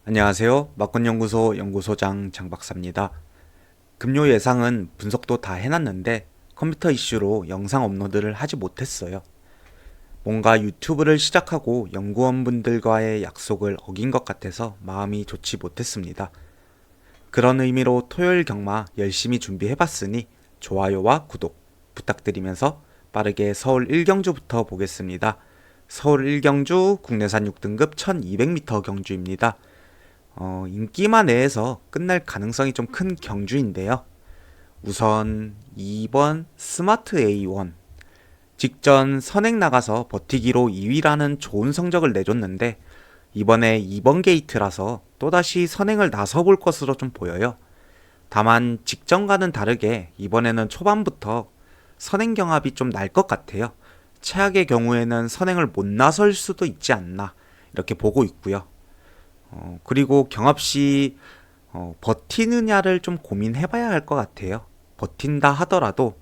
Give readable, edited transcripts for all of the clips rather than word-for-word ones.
안녕하세요. 막권연구소 연구소장 장박사입니다. 급료 예상은 분석도 다 해놨는데 컴퓨터 이슈로 영상 업로드를 하지 못했어요. 뭔가 유튜브를 시작하고 연구원분들과의 약속을 어긴 것 같아서 마음이 좋지 못했습니다. 그런 의미로 토요일 경마 열심히 준비해봤으니 좋아요와 구독 부탁드리면서 빠르게 서울 1경주부터 보겠습니다. 서울 1경주 국내산 6등급 1200m 경주입니다. 인기마 내에서 끝날 가능성이 좀 큰 경주인데요. 우선 2번 스마트 A1 직전 선행 나가서 버티기로 2위라는 좋은 성적을 내줬는데 이번에 2번 게이트라서 또다시 선행을 나서볼 것으로 좀 보여요. 다만 직전과는 다르게 이번에는 초반부터 선행 경합이 좀 날 것 같아요. 최악의 경우에는 선행을 못 나설 수도 있지 않나 이렇게 보고 있고요. 그리고 경합 시 버티느냐를 좀 고민해봐야 할 것 같아요. 버틴다 하더라도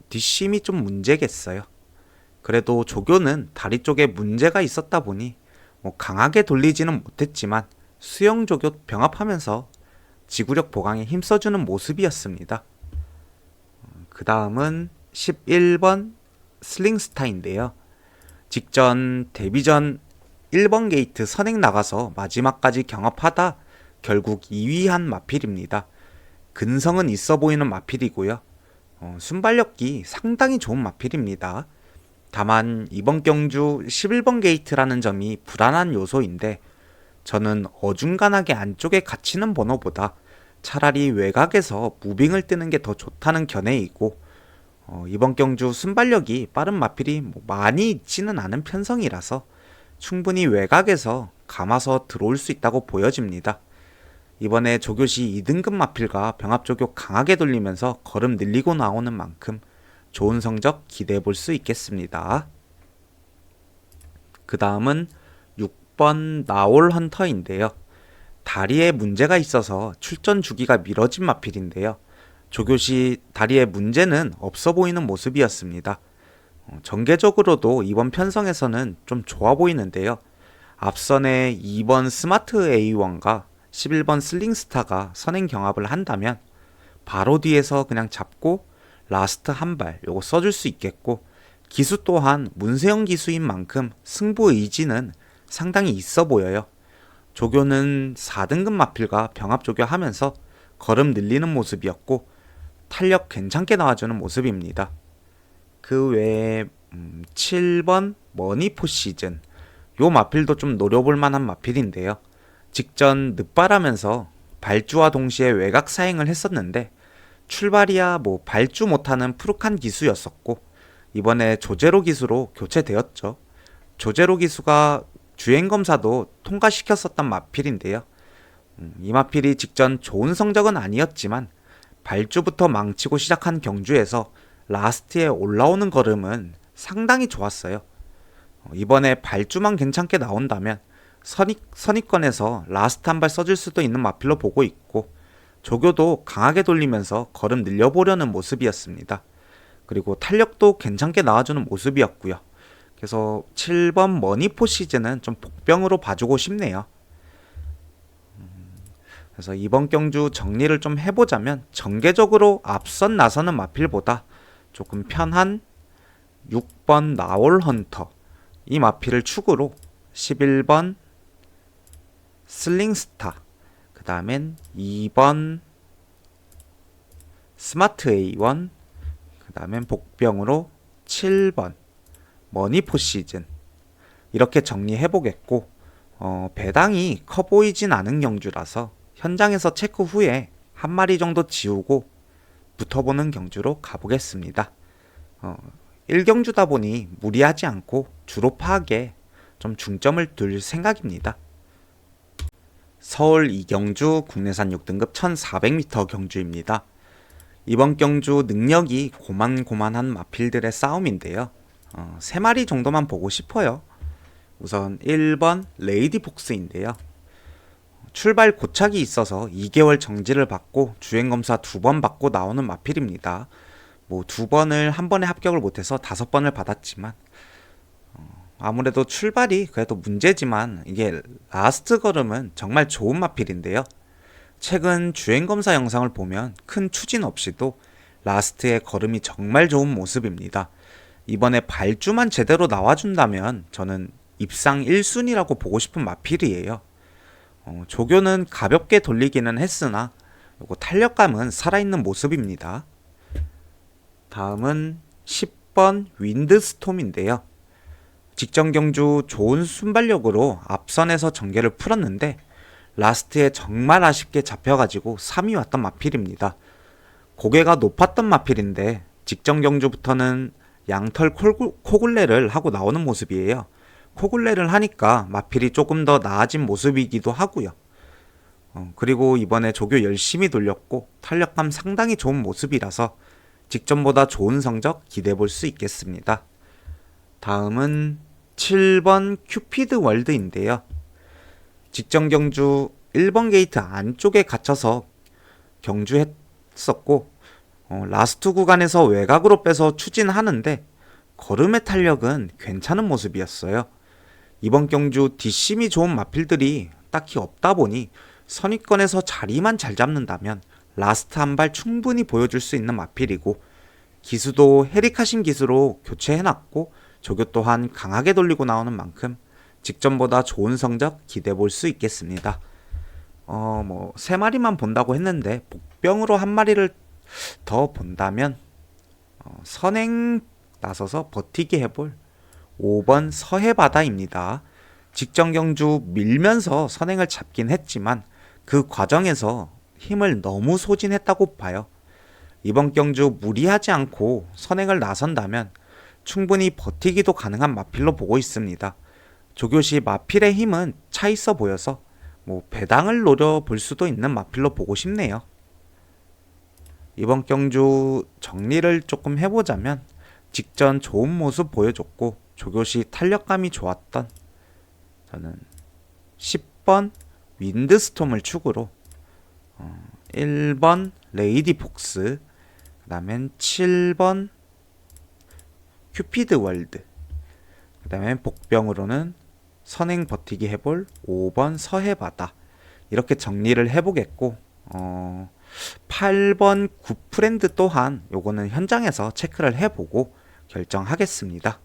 뒷심이 좀 문제겠어요. 그래도 조교는 다리 쪽에 문제가 있었다 보니 뭐 강하게 돌리지는 못했지만 수영 조교 병합하면서 지구력 보강에 힘써주는 모습이었습니다. 그 다음은 11번 슬링스타인데요. 직전 데뷔전 1번 게이트 선행 나가서 마지막까지 경합하다 결국 2위한 마필입니다. 근성은 있어 보이는 마필이고요. 순발력이 상당히 좋은 마필입니다. 다만 이번 경주 11번 게이트라는 점이 불안한 요소인데 저는 어중간하게 안쪽에 갇히는 번호보다 차라리 외곽에서 무빙을 뜨는 게 더 좋다는 견해이고 이번 경주 순발력이 빠른 마필이 많이 있지는 않은 편성이라서 충분히 외곽에서 감아서 들어올 수 있다고 보여집니다. 이번에 조교시 2등급 마필과 병합조교 강하게 돌리면서 걸음 늘리고 나오는 만큼 좋은 성적 기대해 볼 수 있겠습니다. 그 다음은 6번 나올 헌터인데요. 다리에 문제가 있어서 출전 주기가 미뤄진 마필인데요. 조교시 다리에 문제는 없어 보이는 모습이었습니다. 전개적으로도 이번 편성에서는 좀 좋아 보이는데요. 앞선에 2번 스마트 A1과 11번 슬링스타가 선행 경합을 한다면 바로 뒤에서 그냥 잡고 라스트 한 발 요거 써줄 수 있겠고 기수 또한 문세영 기수인 만큼 승부 의지는 상당히 있어 보여요. 조교는 4등급 마필과 병합 조교하면서 걸음 늘리는 모습이었고 탄력 괜찮게 나와주는 모습입니다. 그 외에 7번 머니포 시즌 요 마필도 좀 노려볼 만한 마필인데요. 직전 늑발하면서 발주와 동시에 외곽 사행을 했었는데 출발이야 뭐 발주 못하는 푸룩한 기수였었고 이번에 조제로 기수로 교체되었죠. 조제로 기수가 주행검사도 통과시켰었던 마필인데요. 이 마필이 직전 좋은 성적은 아니었지만 발주부터 망치고 시작한 경주에서 라스트에 올라오는 걸음은 상당히 좋았어요. 이번에 발주만 괜찮게 나온다면 선입권에서 라스트 한 발 써줄 수도 있는 마필로 보고 있고 조교도 강하게 돌리면서 걸음 늘려보려는 모습이었습니다. 그리고 탄력도 괜찮게 나와주는 모습이었고요. 그래서 7번 머니포 시즌은 좀 복병으로 봐주고 싶네요. 그래서 이번 경주 정리를 좀 해보자면 전개적으로 앞선 나서는 마필보다 조금 편한 6번 나올 헌터 이 마필을 축으로 11번 슬링스타 그 다음엔 2번 스마트 A1 그 다음엔 복병으로 7번 머니포 시즌 이렇게 정리해보겠고 배당이 커 보이진 않은 경주라서 현장에서 체크 후에 한 마리 정도 지우고 붙어보는 경주로 가보겠습니다. 1경주다 보니 무리하지 않고 주로 파악에 좀 중점을 둘 생각입니다. 서울 2경주 국내산 6등급 1400m 경주입니다. 이번 경주 능력이 고만고만한 마필들의 싸움인데요. 3마리 정도만 보고 싶어요. 우선 1번 레이디 폭스인데요. 출발 고착이 있어서 2개월 정지를 받고 주행검사 2번 받고 나오는 마필입니다. 뭐 2번을 한 번에 합격을 못해서 5번을 받았지만 아무래도 출발이 그래도 문제지만 이게 라스트 걸음은 정말 좋은 마필인데요. 최근 주행검사 영상을 보면 큰 추진 없이도 라스트의 걸음이 정말 좋은 모습입니다. 이번에 발주만 제대로 나와준다면 저는 입상 1순위라고 보고 싶은 마필이에요. 조교는 가볍게 돌리기는 했으나 요거 탄력감은 살아있는 모습입니다. 다음은 10번 윈드스톰인데요. 직전 경주 좋은 순발력으로 앞선에서 전개를 풀었는데 라스트에 정말 아쉽게 잡혀가지고 3위 왔던 마필입니다. 고개가 높았던 마필인데 직전 경주부터는 양털 코굴레를 하고 나오는 모습이에요. 코굴레를 하니까 마필이 조금 더 나아진 모습이기도 하고요. 그리고 이번에 조교 열심히 돌렸고 탄력감 상당히 좋은 모습이라서 직전보다 좋은 성적 기대해 볼 수 있겠습니다. 다음은 7번 큐피드 월드인데요. 직전 경주 1번 게이트 안쪽에 갇혀서 경주했었고 라스트 구간에서 외곽으로 빼서 추진하는데 걸음의 탄력은 괜찮은 모습이었어요. 이번 경주 뒷심이 좋은 마필들이 딱히 없다 보니 선위권에서 자리만 잘 잡는다면 라스트 한 발 충분히 보여줄 수 있는 마필이고 기수도 헤리카신 기수로 교체해놨고 조교 또한 강하게 돌리고 나오는 만큼 직전보다 좋은 성적 기대해 볼 수 있겠습니다. 세 마리만 본다고 했는데 복병으로 한 마리를 더 본다면 선행 나서서 버티기 해볼 5번 서해바다입니다. 직전 경주 밀면서 선행을 잡긴 했지만 그 과정에서 힘을 너무 소진했다고 봐요. 이번 경주 무리하지 않고 선행을 나선다면 충분히 버티기도 가능한 마필로 보고 있습니다. 조교시 마필의 힘은 차 있어 보여서 배당을 노려볼 수도 있는 마필로 보고 싶네요. 이번 경주 정리를 조금 해보자면 직전 좋은 모습 보여줬고 조교시 탄력감이 좋았던 저는 10번 윈드스톰을 축으로 1번 레이디 폭스, 그 다음엔 7번 큐피드 월드, 그 다음에 복병으로는 선행 버티기 해볼 5번 서해바다 이렇게 정리를 해보겠고 8번 굿프렌드 또한 요거는 현장에서 체크를 해보고 결정하겠습니다.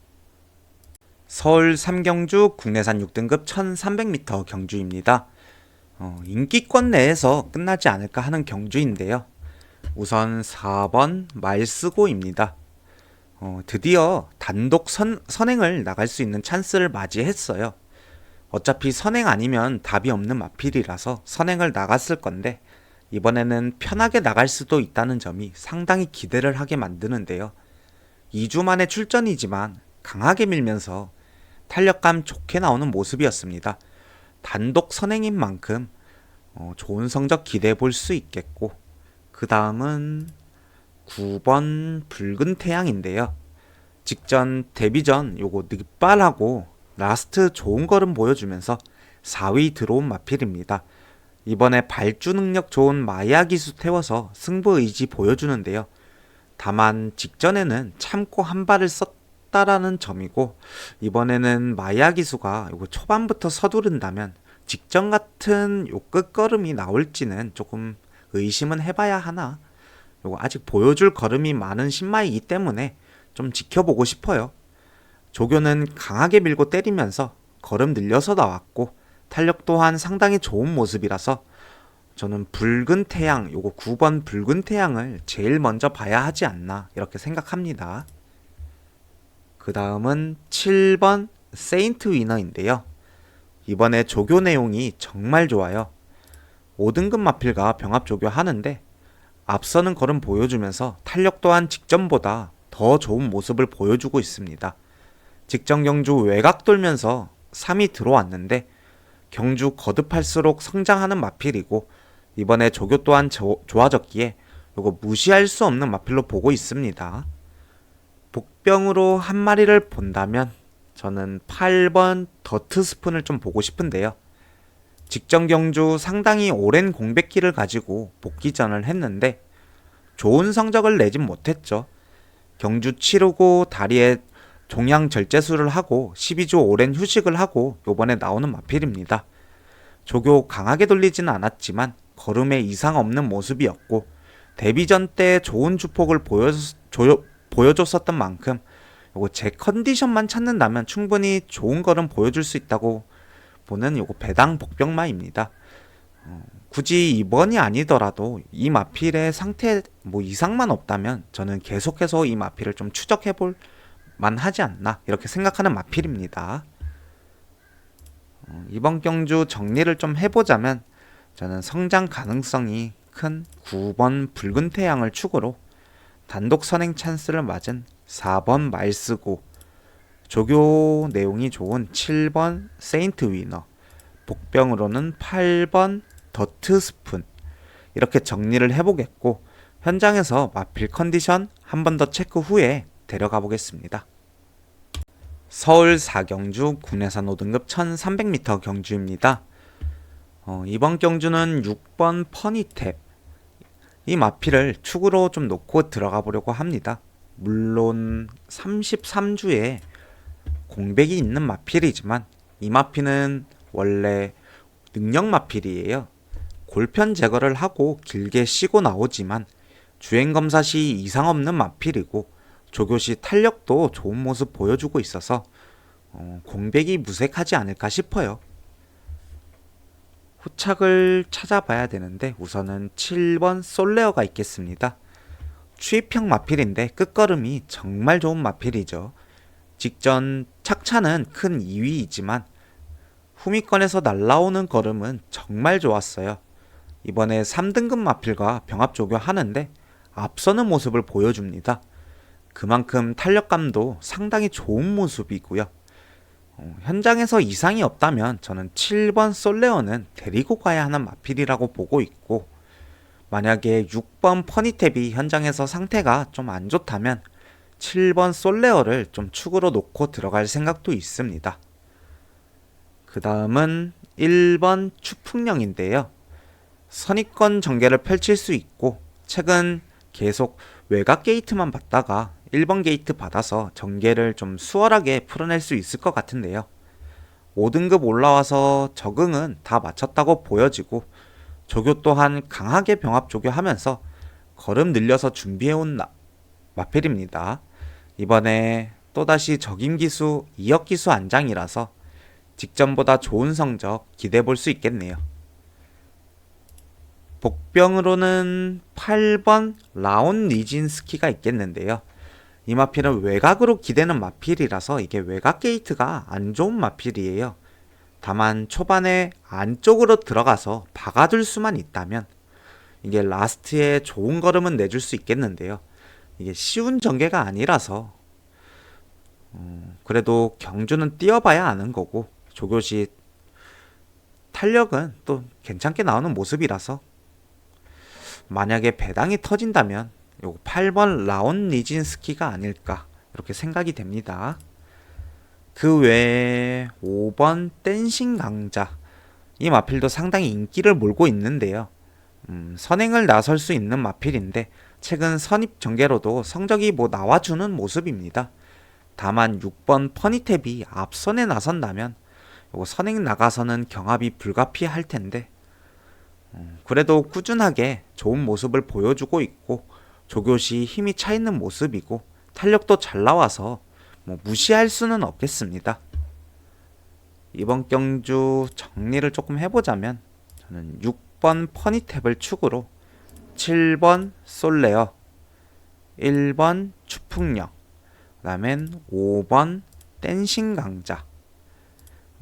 서울 3경주 국내산 6등급 1300m 경주입니다. 인기권 내에서 끝나지 않을까 하는 경주인데요. 우선 4번 말스고입니다. 드디어 단독 선행을 나갈 수 있는 찬스를 맞이했어요. 어차피 선행 아니면 답이 없는 마필이라서 선행을 나갔을 건데 이번에는 편하게 나갈 수도 있다는 점이 상당히 기대를 하게 만드는데요. 2주 만에 출전이지만 강하게 밀면서 탄력감 좋게 나오는 모습이었습니다. 단독 선행인 만큼 좋은 성적 기대해 볼 수 있겠고 그 다음은 9번 붉은 태양인데요. 직전 데뷔 전 요거 늑발하고 라스트 좋은 걸음 보여주면서 4위 들어온 마필입니다. 이번에 발주 능력 좋은 마야 기수 태워서 승부 의지 보여주는데요. 다만 직전에는 참고 한 발을 썼다라는 점이고 이번에는 마야 기수가 요거 초반부터 서두른다면 직전 같은 요 끝걸음이 나올지는 조금 의심은 해봐야 하나. 요거 아직 보여줄 걸음이 많은 신마이기 때문에 좀 지켜보고 싶어요. 조교는 강하게 밀고 때리면서 걸음 늘려서 나왔고 탄력 또한 상당히 좋은 모습이라서 저는 붉은 태양, 요거 9번 붉은 태양을 제일 먼저 봐야 하지 않나 이렇게 생각합니다. 그 다음은 7번 세인트 위너인데요. 이번에 조교 내용이 정말 좋아요. 5등급 마필과 병합 조교 하는데 앞서는 걸음 보여주면서 탄력 또한 직전보다 더 좋은 모습을 보여주고 있습니다. 직전 경주 외곽 돌면서 3위 들어왔는데 경주 거듭할수록 성장하는 마필이고 이번에 조교 또한 좋아졌기에 이거 무시할 수 없는 마필로 보고 있습니다. 복병으로 한 마리를 본다면 저는 8번 더트 스푼을 좀 보고 싶은데요. 직전 경주 상당히 오랜 공백기를 가지고 복귀전을 했는데 좋은 성적을 내진 못했죠. 경주 치르고 다리에 종양 절제술을 하고 12주 오랜 휴식을 하고 요번에 나오는 마필입니다. 조교 강하게 돌리지는 않았지만 걸음에 이상 없는 모습이었고 데뷔전 때 좋은 주폭을 보여줬었던 만큼 요거 제 컨디션만 찾는다면 충분히 좋은 걸음 보여줄 수 있다고 보는 요거 배당 복병마입니다. 굳이 이번이 아니더라도 이 마필의 상태 이상만 없다면 저는 계속해서 이 마필을 좀 추적해볼 만하지 않나 이렇게 생각하는 마필입니다. 이번 경주 정리를 좀 해보자면 저는 성장 가능성이 큰 9번 붉은 태양을 축으로 단독 선행 찬스를 맞은 4번 말쓰고 조교 내용이 좋은 7번 세인트 위너 복병으로는 8번 더트 스푼 이렇게 정리를 해보겠고 현장에서 마필 컨디션 한 번 더 체크 후에 데려가 보겠습니다. 서울 4경주 국내산 5등급 1300m 경주입니다. 이번 경주는 6번 퍼니탭 이 마필을 축으로 좀 놓고 들어가 보려고 합니다. 물론 33주에 공백이 있는 마필이지만 이 마필은 원래 능력 마필이에요. 골편 제거를 하고 길게 쉬고 나오지만 주행검사 시 이상 없는 마필이고 조교 시 탄력도 좋은 모습 보여주고 있어서 공백이 무색하지 않을까 싶어요. 후착을 찾아봐야 되는데 우선은 7번 솔레어가 있겠습니다. 추입형 마필인데 끝걸음이 정말 좋은 마필이죠. 직전 착차는 큰 2위이지만 후미권에서 날라오는 걸음은 정말 좋았어요. 이번에 3등급 마필과 병합 조교하는데 앞서는 모습을 보여줍니다. 그만큼 탄력감도 상당히 좋은 모습이고요. 현장에서 이상이 없다면 저는 7번 솔레어는 데리고 가야 하는 마필이라고 보고 있고 만약에 6번 퍼니탭이 현장에서 상태가 좀 안 좋다면 7번 솔레어를 좀 축으로 놓고 들어갈 생각도 있습니다. 그 다음은 1번 추풍령인데요. 선입권 전개를 펼칠 수 있고 최근 계속 외곽 게이트만 받다가 1번 게이트 받아서 전개를 좀 수월하게 풀어낼 수 있을 것 같은데요. 5등급 올라와서 적응은 다 마쳤다고 보여지고 조교 또한 강하게 병합 조교하면서 걸음 늘려서 준비해온 마필입니다. 이번에 또다시 적임기수 2억 기수 안장이라서 직전보다 좋은 성적 기대해 볼 수 있겠네요. 복병으로는 8번 라온 니진스키가 있겠는데요. 이 마필은 외곽으로 기대는 마필이라서 이게 외곽 게이트가 안 좋은 마필이에요. 다만 초반에 안쪽으로 들어가서 박아둘 수만 있다면 이게 라스트에 좋은 걸음은 내줄 수 있겠는데요. 이게 쉬운 전개가 아니라서 그래도 경주는 뛰어봐야 아는 거고 조교시 탄력은 또 괜찮게 나오는 모습이라서 만약에 배당이 터진다면 요거 8번 라온 니진스키가 아닐까 이렇게 생각이 됩니다. 그 외에 5번 댄싱 강자 이 마필도 상당히 인기를 몰고 있는데요. 선행을 나설 수 있는 마필인데 최근 선입 전개로도 성적이 나와주는 모습입니다. 다만 6번 퍼니탭이 앞선에 나선다면 요거 선행 나가서는 경합이 불가피할 텐데 그래도 꾸준하게 좋은 모습을 보여주고 있고 조교시 힘이 차있는 모습이고 탄력도 잘 나와서 무시할 수는 없겠습니다. 이번 경주 정리를 조금 해보자면 저는 6번 퍼니탭을 축으로 7번 솔레어 1번 추풍령 그 다음엔 5번 댄싱 강자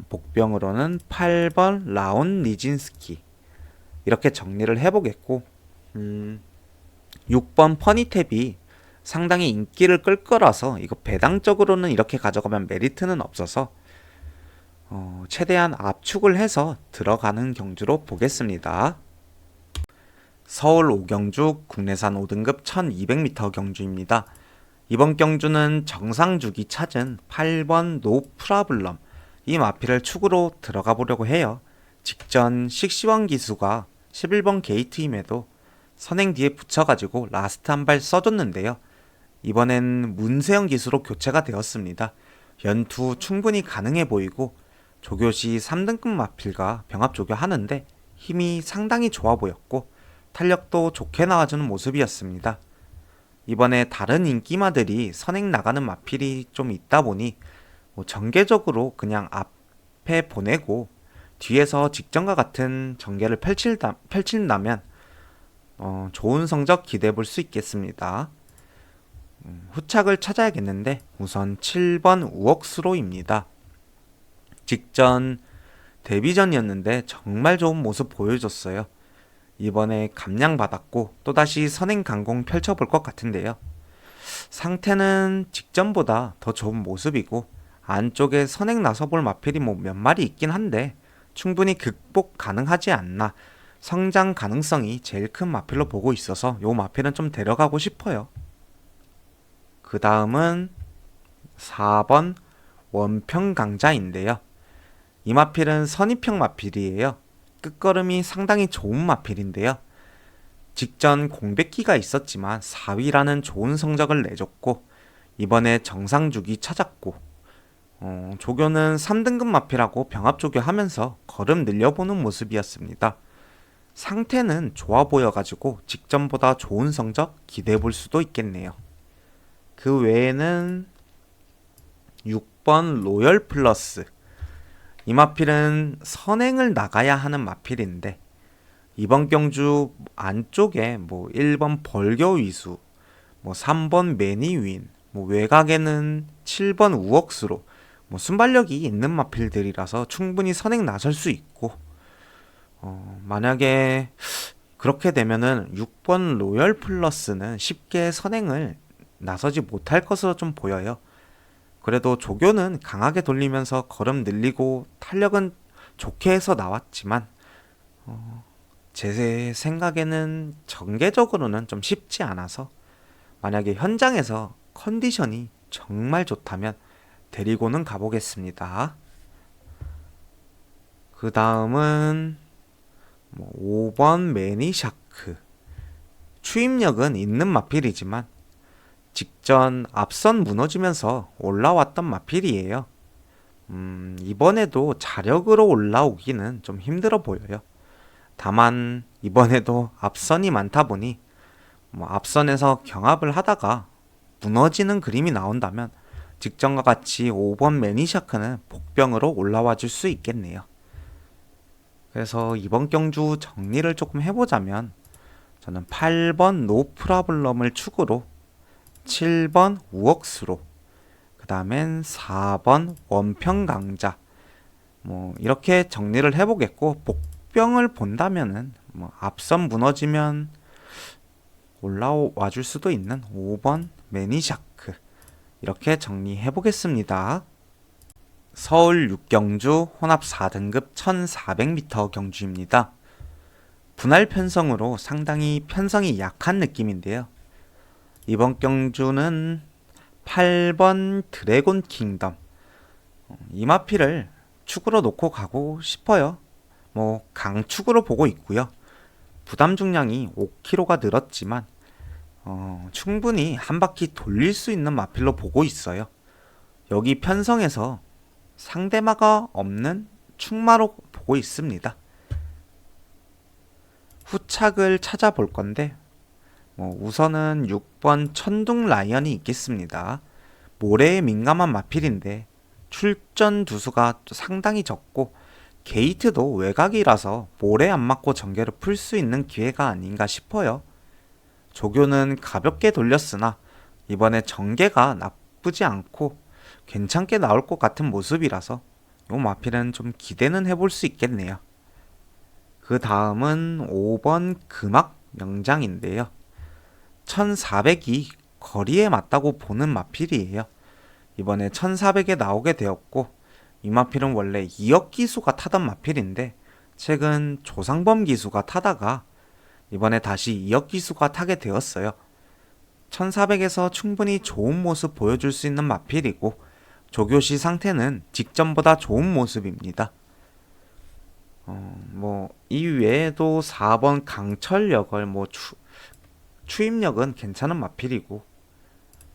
복병으로는 8번 라온 니진스키 이렇게 정리를 해보겠고 6번 퍼니탭이 상당히 인기를 끌 거라서 이거 배당적으로는 이렇게 가져가면 메리트는 없어서 최대한 압축을 해서 들어가는 경주로 보겠습니다. 서울 5경주 국내산 5등급 1200m 경주입니다. 이번 경주는 정상주기 찾은 8번 노 프라블럼 이 마필을 축으로 들어가 보려고 해요. 직전 식시원 기수가 11번 게이트임에도 선행 뒤에 붙여가지고 라스트 한 발 써줬는데요. 이번엔 문세영 기수로 교체가 되었습니다. 연투 충분히 가능해 보이고 조교 시 3등급 마필과 병합 조교하는데 힘이 상당히 좋아 보였고 탄력도 좋게 나와주는 모습이었습니다. 이번에 다른 인기마들이 선행 나가는 마필이 좀 있다 보니 전개적으로 그냥 앞에 보내고 뒤에서 직전과 같은 전개를 펼친다면 좋은 성적 기대해 볼 수 있겠습니다. 후착을 찾아야겠는데 우선 7번 우억수로입니다. 직전 데뷔전이었는데 정말 좋은 모습 보여줬어요. 이번에 감량받았고 또다시 선행 강공 펼쳐볼 것 같은데요. 상태는 직전보다 더 좋은 모습이고 안쪽에 선행 나서볼 마필이 몇 마리 있긴 한데 충분히 극복 가능하지 않나. 성장 가능성이 제일 큰 마필로 보고 있어서 요 마필은 좀 데려가고 싶어요. 그 다음은 4번 원평강자인데요. 이 마필은 선입형 마필이에요. 끝걸음이 상당히 좋은 마필인데요. 직전 공백기가 있었지만 4위라는 좋은 성적을 내줬고 이번에 정상주기 찾았고 조교는 3등급 마필하고 병합 조교하면서 걸음 늘려보는 모습이었습니다. 상태는 좋아 보여가지고 직전보다 좋은 성적 기대해 볼 수도 있겠네요. 그 외에는 6번 로열 플러스. 이 마필은 선행을 나가야 하는 마필인데 이번 경주 안쪽에 1번 벌교위수, 3번 매니윈, 외곽에는 7번 우억수로 순발력이 있는 마필들이라서 충분히 선행 나설 수 있고 만약에 그렇게 되면은 6번 로열 플러스는 쉽게 선행을 나서지 못할 것으로 좀 보여요. 그래도 조교는 강하게 돌리면서 걸음 늘리고 탄력은 좋게 해서 나왔지만 제 생각에는 전개적으로는 좀 쉽지 않아서 만약에 현장에서 컨디션이 정말 좋다면 데리고는 가보겠습니다. 그 다음은 5번 매니샤크. 추임력은 있는 마필이지만 직전 앞선 무너지면서 올라왔던 마필이에요. 이번에도 자력으로 올라오기는 좀 힘들어 보여요. 다만 이번에도 앞선이 많다 보니 앞선에서 경합을 하다가 무너지는 그림이 나온다면 직전과 같이 5번 매니샤크는 복병으로 올라와 줄 수 있겠네요. 그래서 이번 경주 정리를 조금 해보자면 저는 8번 노프라블럼을 축으로 7번 우억수로 그 다음엔 4번 원평강자 이렇게 정리를 해보겠고 복병을 본다면은 앞선 무너지면 올라와 줄 수도 있는 5번 매니샤크 이렇게 정리해 보겠습니다. 서울 6경주 혼합 4등급 1400m 경주입니다. 분할 편성으로 상당히 편성이 약한 느낌인데요. 이번 경주는 8번 드래곤 킹덤 이 마필을 축으로 놓고 가고 싶어요. 강축으로 보고 있고요. 부담 중량이 5kg가 늘었지만 충분히 한 바퀴 돌릴 수 있는 마필로 보고 있어요. 여기 편성에서 상대마가 없는 축마로 보고 있습니다. 후착을 찾아볼 건데 우선은 6번 천둥 라이언이 있겠습니다. 모래에 민감한 마필인데 출전 두수가 상당히 적고 게이트도 외곽이라서 모래 안 맞고 전개를 풀 수 있는 기회가 아닌가 싶어요. 조교는 가볍게 돌렸으나 이번에 전개가 나쁘지 않고 괜찮게 나올 것 같은 모습이라서 요 마필은 좀 기대는 해볼 수 있겠네요. 그 다음은 5번 금악 명장인데요. 1400이 거리에 맞다고 보는 마필이에요. 이번에 1400에 나오게 되었고 이 마필은 원래 2억 기수가 타던 마필인데 최근 조상범 기수가 타다가 이번에 다시 2억 기수가 타게 되었어요. 1400에서 충분히 좋은 모습 보여줄 수 있는 마필이고 조교시 상태는 직전보다 좋은 모습입니다. 이 외에도 4번 강철역을 추임력은 괜찮은 마필이고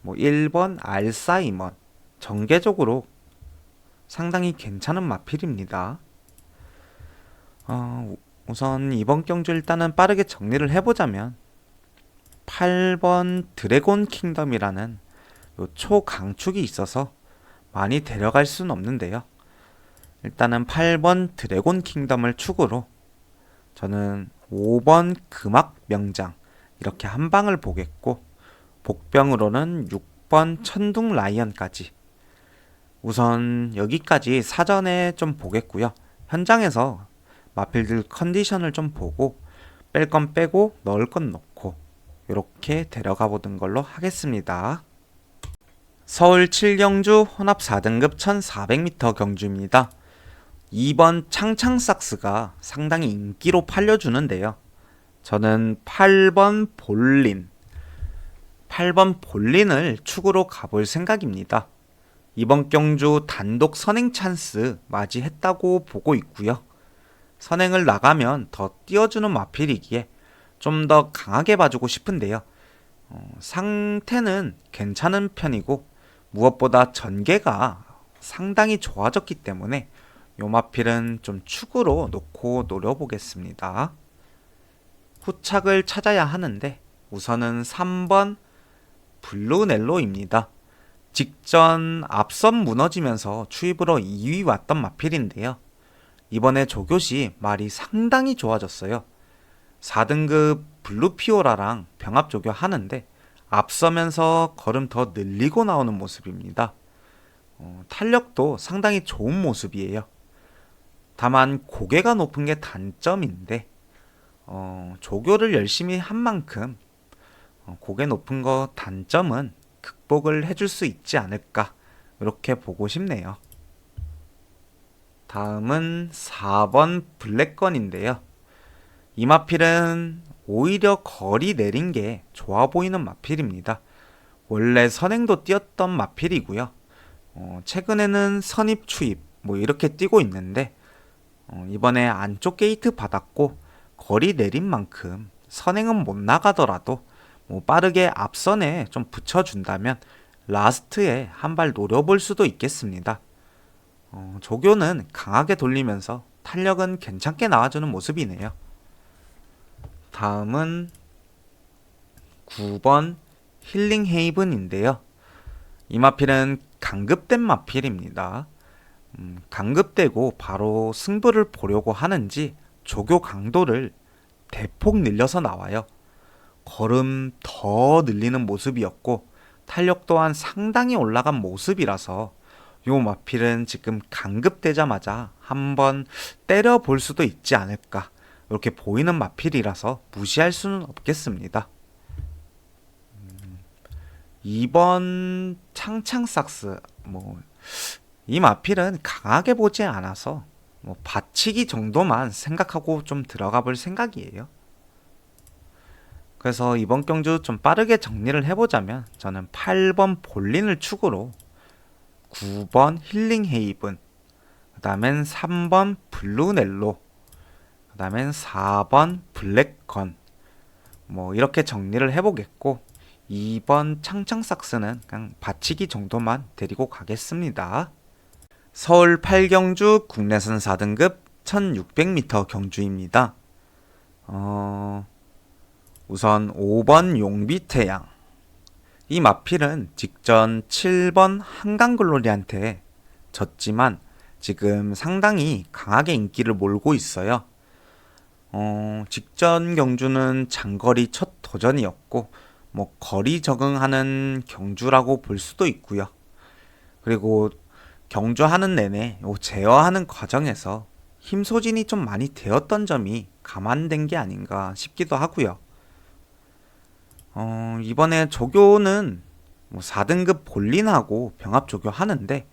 뭐 1번 알사이먼 전개적으로 상당히 괜찮은 마필입니다. 우선 이번 경주 일단은 빠르게 정리를 해보자면 8번 드래곤 킹덤이라는 요 초강축이 있어서 많이 데려갈 수는 없는데요. 일단은 8번 드래곤 킹덤을 축으로 저는 5번 금악 명장 이렇게 한 방을 보겠고, 복병으로는 6번 천둥 라이언까지 우선 여기까지 사전에 좀 보겠고요. 현장에서 마필들 컨디션을 좀 보고 뺄 건 빼고 넣을 건 넣고 이렇게 데려가 보는 걸로 하겠습니다. 서울 7경주 혼합 4등급 1400m 경주입니다. 2번 창창삭스가 상당히 인기로 팔려주는데요. 저는 8번 볼린을 축으로 가볼 생각입니다. 이번 경주 단독 선행 찬스 맞이했다고 보고 있고요. 선행을 나가면 더 띄워주는 마필이기에 좀 더 강하게 봐주고 싶은데요. 상태는 괜찮은 편이고 무엇보다 전개가 상당히 좋아졌기 때문에 요 마필은 좀 축으로 놓고 노려보겠습니다. 후착을 찾아야 하는데 우선은 3번 블루넬로입니다. 직전 앞선 무너지면서 추입으로 2위 왔던 마필인데요. 이번에 조교시 말이 상당히 좋아졌어요. 4등급 블루피오라랑 병합 조교 하는데 앞서면서 걸음 더 늘리고 나오는 모습입니다. 탄력도 상당히 좋은 모습이에요. 다만 고개가 높은 게 단점인데 조교를 열심히 한 만큼 고개 높은 거 단점은 극복을 해줄 수 있지 않을까 이렇게 보고 싶네요. 다음은 4번 블랙건인데요. 이 마필은 오히려 거리 내린 게 좋아 보이는 마필입니다. 원래 선행도 뛰었던 마필이고요. 최근에는 선입 추입 뭐 이렇게 뛰고 있는데 이번에 안쪽 게이트 받았고 거리 내린 만큼 선행은 못 나가더라도 뭐 빠르게 앞선에 좀 붙여준다면 라스트에 한 발 노려볼 수도 있겠습니다. 조교는 강하게 돌리면서 탄력은 괜찮게 나와주는 모습이네요. 다음은 9번 힐링 헤이븐인데요. 이 마필은 강급된 마필입니다. 강급되고 바로 승부를 보려고 하는지 조교 강도를 대폭 늘려서 나와요. 걸음 더 늘리는 모습이었고 탄력 또한 상당히 올라간 모습이라서 요 마필은 지금 강급되자마자 한번 때려볼 수도 있지 않을까 이렇게 보이는 마필이라서 무시할 수는 없겠습니다. 2번 창창삭스 이 마필은 강하게 보지 않아서 받치기 정도만 생각하고 좀 들어가 볼 생각이에요. 그래서 이번 경주 좀 빠르게 정리를 해보자면 저는 8번 볼린을 축으로 9번 힐링 헤이븐, 그 다음엔 3번 블루넬로, 그 다음엔 4번 블랙건 이렇게 정리를 해보겠고 2번 창창삭스는 그냥 받치기 정도만 데리고 가겠습니다. 서울 8경주 국내선 4등급 1600m 경주입니다. 우선 5번 용비태양. 이 마필은 직전 7번 한강글로리한테 졌지만 지금 상당히 강하게 인기를 몰고 있어요. 직전 경주는 장거리 첫 도전이었고 거리 적응하는 경주라고 볼 수도 있고요. 그리고 경주하는 내내 제어하는 과정에서 힘 소진이 좀 많이 되었던 점이 감안된 게 아닌가 싶기도 하고요. 이번에 조교는 4등급 볼린하고 병합 조교 하는데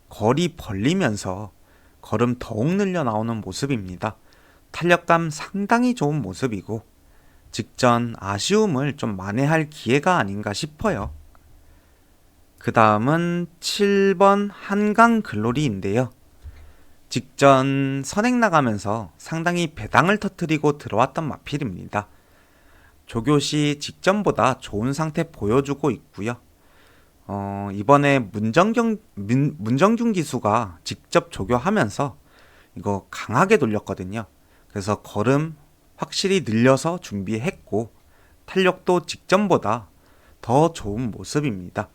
거리 벌리면서 걸음 더욱 늘려 나오는 모습입니다. 탄력감 상당히 좋은 모습이고 직전 아쉬움을 좀 만회할 기회가 아닌가 싶어요. 그 다음은 7번 한강 글로리인데요. 직전 선행 나가면서 상당히 배당을 터뜨리고 들어왔던 마필입니다. 조교시 직전보다 좋은 상태 보여주고 있고요. 이번에 문정준 기수가 직접 조교하면서 이거 강하게 돌렸거든요. 그래서 걸음 확실히 늘려서 준비했고 탄력도 직전보다 더 좋은 모습입니다.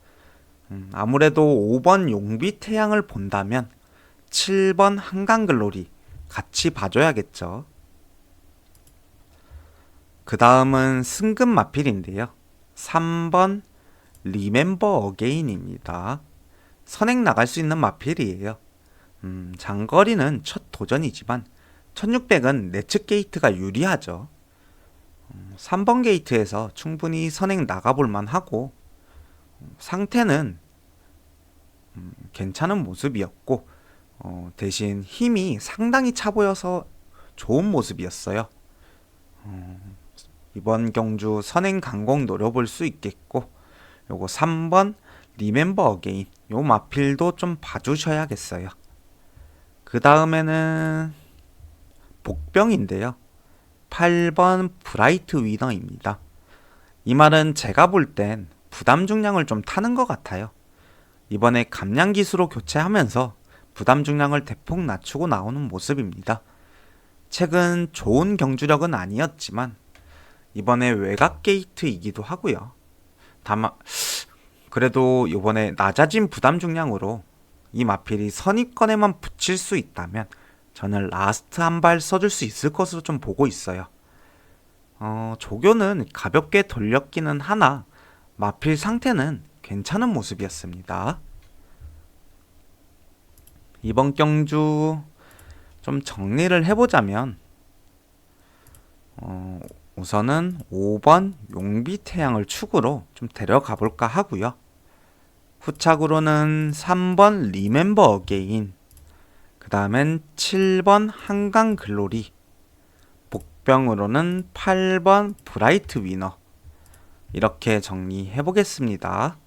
아무래도 5번 용비 태양을 본다면 7번 한강글로리 같이 봐줘야겠죠. 그 다음은 승급 마필인데요. 3번 리멤버 어게인입니다. 선행 나갈 수 있는 마필이에요. 장거리는 첫 도전이지만 1600은 내측 게이트가 유리하죠. 3번 게이트에서 충분히 선행 나가볼 만하고 상태는 괜찮은 모습이었고 대신 힘이 상당히 차 보여서 좋은 모습이었어요. 이번 경주 선행 강공 노려볼 수 있겠고 요거 3번 리멤버 어게인 요 마필도 좀 봐주셔야겠어요. 그 다음에는 복병인데요. 8번 브라이트 위너입니다. 이 말은 제가 볼 땐 부담 중량을 좀 타는 것 같아요. 이번에 감량 기수로 교체하면서 부담 중량을 대폭 낮추고 나오는 모습입니다. 최근 좋은 경주력은 아니었지만 이번에 외곽 게이트이기도 하고요. 다만 그래도 이번에 낮아진 부담 중량으로 이 마필이 선입권에만 붙일 수 있다면 저는 라스트 한 발 써줄 수 있을 것으로 좀 보고 있어요. 조교는 가볍게 돌렸기는 하나 마필 상태는 괜찮은 모습이었습니다. 이번 경주 좀 정리를 해보자면 우선은 5번 용비 태양을 축으로 좀 데려가 볼까 하고요. 후착으로는 3번 리멤버 어게인, 그 다음엔 7번 한강 글로리, 복병으로는 8번 브라이트 위너 이렇게 정리해 보겠습니다.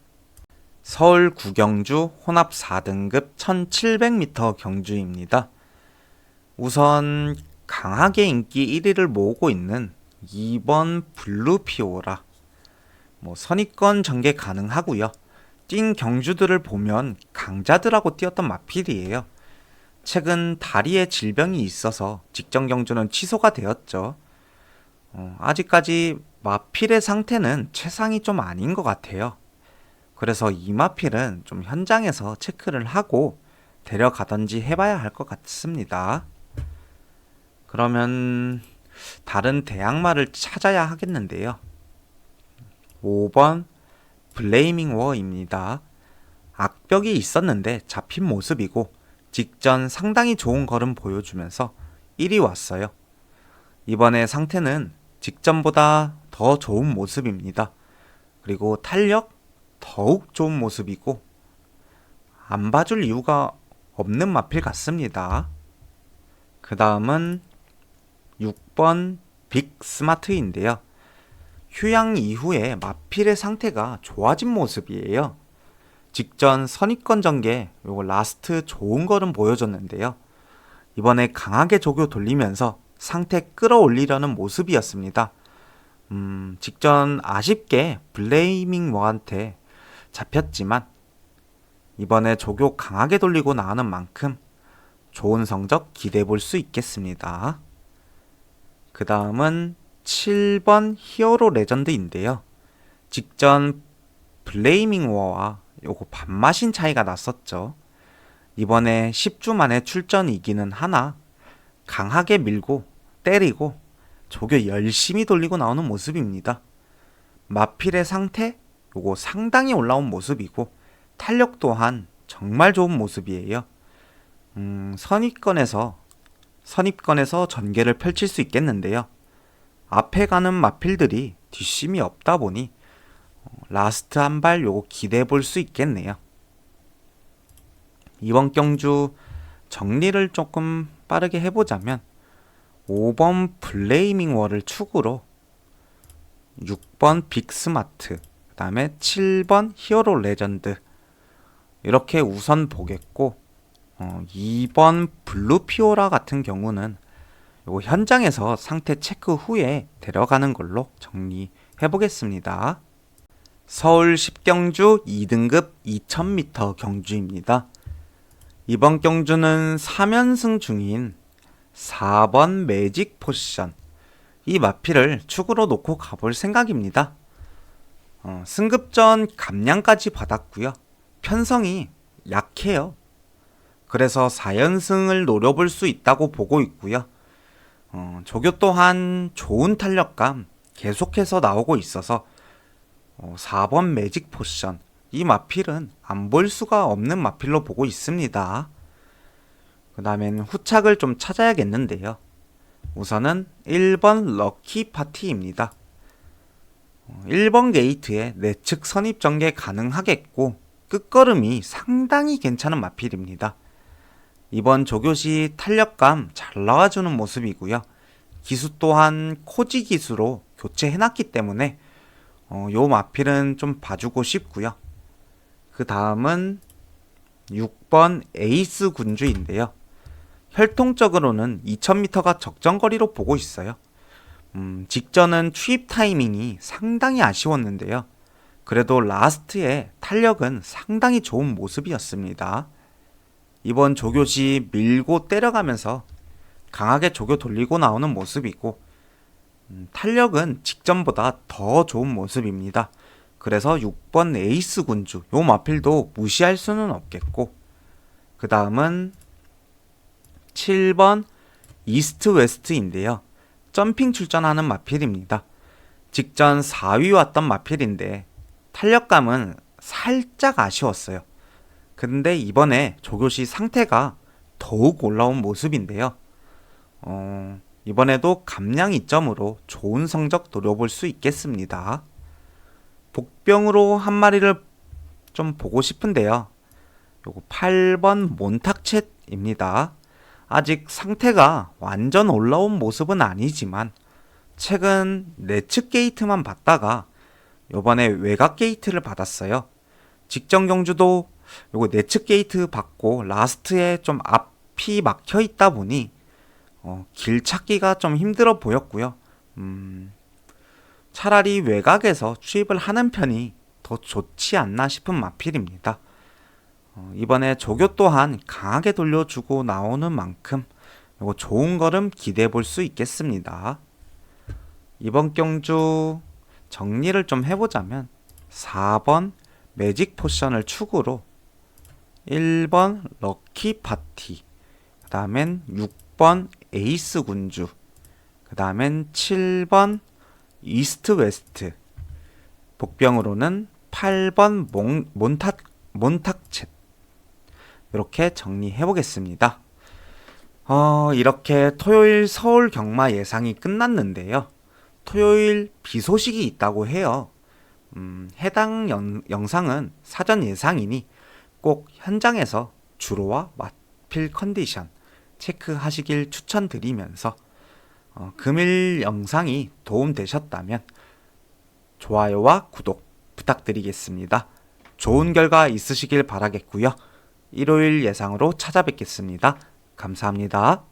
서울 구경주 혼합 4등급 1700m 경주입니다. 우선 강하게 인기 1위를 모으고 있는 2번 블루피오라 선입권 전개 가능하고요. 뛴 경주들을 보면 강자들하고 뛰었던 마필이에요. 최근 다리에 질병이 있어서 직전 경주는 취소가 되었죠. 아직까지 마필의 상태는 최상이 좀 아닌 것 같아요. 그래서 이 마필은 좀 현장에서 체크를 하고 데려가던지 해봐야 할 것 같습니다. 그러면 다른 대항마를 찾아야 하겠는데요. 5번 블레이밍 워입니다. 악벽이 있었는데 잡힌 모습이고 직전 상당히 좋은 걸음 보여주면서 1위 왔어요. 이번에 상태는 직전보다 더 좋은 모습입니다. 그리고 탄력 더욱 좋은 모습이고 안 봐줄 이유가 없는 마필 같습니다. 그 다음은 6번 빅 스마트인데요. 휴양 이후에 마필의 상태가 좋아진 모습이에요. 직전 선입권 전개 요거 라스트 좋은 걸음 보여줬는데요. 이번에 강하게 조교 돌리면서 상태 끌어올리려는 모습이었습니다. 직전 아쉽게 블레이밍 워한테 잡혔지만 이번에 조교 강하게 돌리고 나오는 만큼 좋은 성적 기대해 볼 수 있겠습니다. 그 다음은 7번 히어로 레전드인데요. 직전 블레이밍 워와 요거 반마신 차이가 났었죠. 이번에 10주 만에 출전이기는 하나 강하게 밀고 때리고 조교 열심히 돌리고 나오는 모습입니다. 마필의 상태 요거 상당히 올라온 모습이고 탄력 또한 정말 좋은 모습이에요. 선입권에서 전개를 펼칠 수 있겠는데요. 앞에 가는 마필들이 뒷심이 없다 보니 라스트 한 발 요거 기대해 볼 수 있겠네요. 이번 경주 정리를 조금 빠르게 해보자면 5번 블레이밍 월을 축으로 6번 빅스마트, 그 다음에 7번 히어로 레전드 이렇게 우선 보겠고 2번 블루피오라 같은 경우는 요거 현장에서 상태 체크 후에 데려가는 걸로 정리해 보겠습니다. 서울 10경주 2등급 2000m 경주입니다. 이번 경주는 3연승 중인 4번 매직 포션, 이 마필을 축으로 놓고 가볼 생각입니다. 승급전 감량까지 받았고요. 편성이 약해요. 그래서 4연승을 노려볼 수 있다고 보고 있고요. 조교 또한 좋은 탄력감 계속해서 나오고 있어서 4번 매직 포션, 이 마필은 안 볼 수가 없는 마필로 보고 있습니다. 그 다음엔 후착을 좀 찾아야겠는데요. 우선은 1번 럭키 파티입니다. 1번 게이트에 내측 선입 전개 가능하겠고 끝걸음이 상당히 괜찮은 마필입니다. 이번 조교시 탄력감 잘 나와주는 모습이고요. 기수 또한 코지 기수로 교체해놨기 때문에 요 마필은 좀 봐주고 싶고요. 그 다음은 6번 에이스 군주인데요. 혈통적으로는 2000m가 적정거리로 보고 있어요. 직전은 투입 타이밍이 상당히 아쉬웠는데요. 그래도 라스트의 탄력은 상당히 좋은 모습이었습니다. 이번 조교시 밀고 때려가면서 강하게 조교 돌리고 나오는 모습이고 탄력은 직전보다 더 좋은 모습입니다. 그래서 6번 에이스 군주, 요 마필도 무시할 수는 없겠고, 그 다음은 7번 이스트 웨스트인데요. 점핑 출전하는 마필입니다. 직전 4위 왔던 마필인데 탄력감은 살짝 아쉬웠어요. 근데 이번에 조교시 상태가 더욱 올라온 모습인데요. 이번에도 감량 2점으로 좋은 성적 노려볼 수 있겠습니다. 복병으로 한 마리를 좀 보고 싶은데요. 요거 8번 몬탁챗입니다. 아직 상태가 완전 올라온 모습은 아니지만 최근 내측 게이트만 받다가 요번에 외곽 게이트를 받았어요. 직전 경주도 요거 내측 게이트 받고 라스트에 좀 앞이 막혀 있다 보니 길 찾기가 좀 힘들어 보였고요. 차라리 외곽에서 추입을 하는 편이 더 좋지 않나 싶은 마필입니다. 이번에 조교 또한 강하게 돌려주고 나오는 만큼 요거 좋은 걸음 기대해 볼 수 있겠습니다. 이번 경주 정리를 좀 해보자면 4번 매직 포션을 축으로 1번 럭키 파티, 그 다음엔 6번 에이스 군주, 그 다음엔 7번 이스트 웨스트, 복병으로는 8번 몬탁챗, 이렇게 정리해 보겠습니다. 이렇게 토요일 서울 경마 예상이 끝났는데요. 토요일 비 소식이 있다고 해요. 해당 영상은 사전 예상이니 꼭 현장에서 주로와 마필 컨디션 체크하시길 추천드리면서 금일 영상이 도움되셨다면 좋아요와 구독 부탁드리겠습니다. 좋은 결과 있으시길 바라겠고요. 일요일 예상으로 찾아뵙겠습니다. 감사합니다.